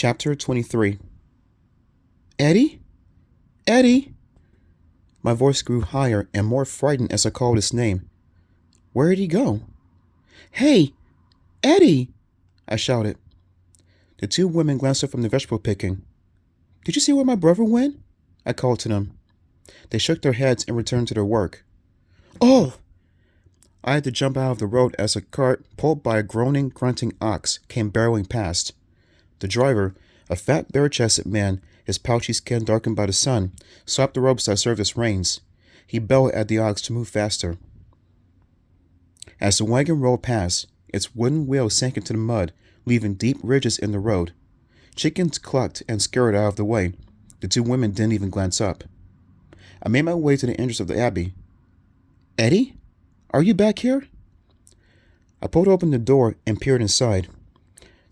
Chapter 23. Eddie? Eddie? My voice grew higher and more frightened as I called his name. Where did he go? Hey! Eddie! I shouted. The two women glanced up from the vegetable picking. Did you see where my brother went? I called to them. They shook their heads and returned to their work. Oh! I had to jump out of the road as a cart pulled by a groaning, grunting ox came barreling past. The driver, a fat, bare-chested man, his pouchy skin darkened by the sun, slapped the ropes that served as reins. He bellowed at the ox to move faster. As the wagon rolled past, its wooden wheels sank into the mud, leaving deep ridges in the road. Chickens clucked and scurried out of the way. The two women didn't even glance up. I made my way to the entrance of the Abbey. Eddie? Are you back here? I pulled open the door and peered inside.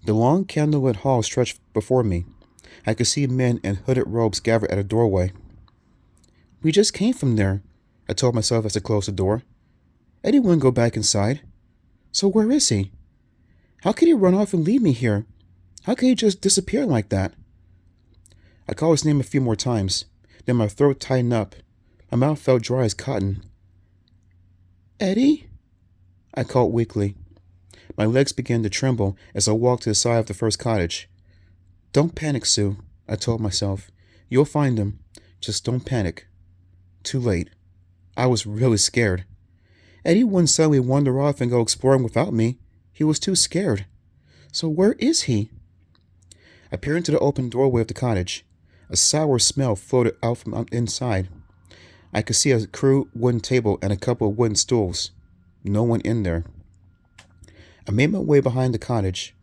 The long candlelit hall stretched before me. I could see men in hooded robes gathered at a doorway. We just came from there, I told myself as I closed the door. Eddie wouldn't go back inside. So where is he? How could he run off and leave me here? How could he just disappear like that? I called his name a few more times. Then my throat tightened up. My mouth felt dry as cotton. Eddie? I called weakly. My legs began to tremble as I walked to the side of the first cottage. Don't panic, Sue, I told myself. You'll find him. Just don't panic. Too late. I was really scared. Eddie wouldn't suddenly wander off and go exploring without me. He was too scared. So where is he? I peered into the open doorway of the cottage. A sour smell floated out from inside. I could see a crude wooden table and a couple of wooden stools. No one in there. I made my way behind the cottage.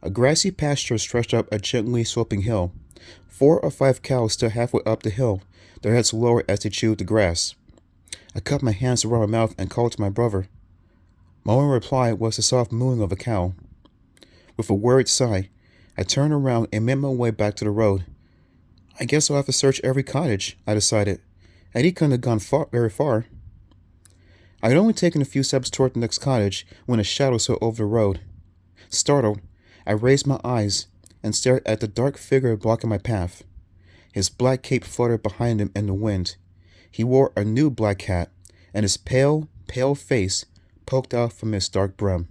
A grassy pasture stretched up a gently sloping hill. 4 or 5 cows stood halfway up the hill, their heads lowered as they chewed the grass. I cupped my hands around my mouth and called to my brother. My only reply was the soft mooing of a cow. With a worried sigh, I turned around and made my way back to the road. I guess I'll have to search every cottage, I decided. Eddie couldn't have gone very far. I had only taken a few steps toward the next cottage when a shadow saw over the road. Startled, I raised my eyes and stared at the dark figure blocking my path. His black cape fluttered behind him in the wind. He wore a new black hat, and his pale, pale face poked out from his dark brim.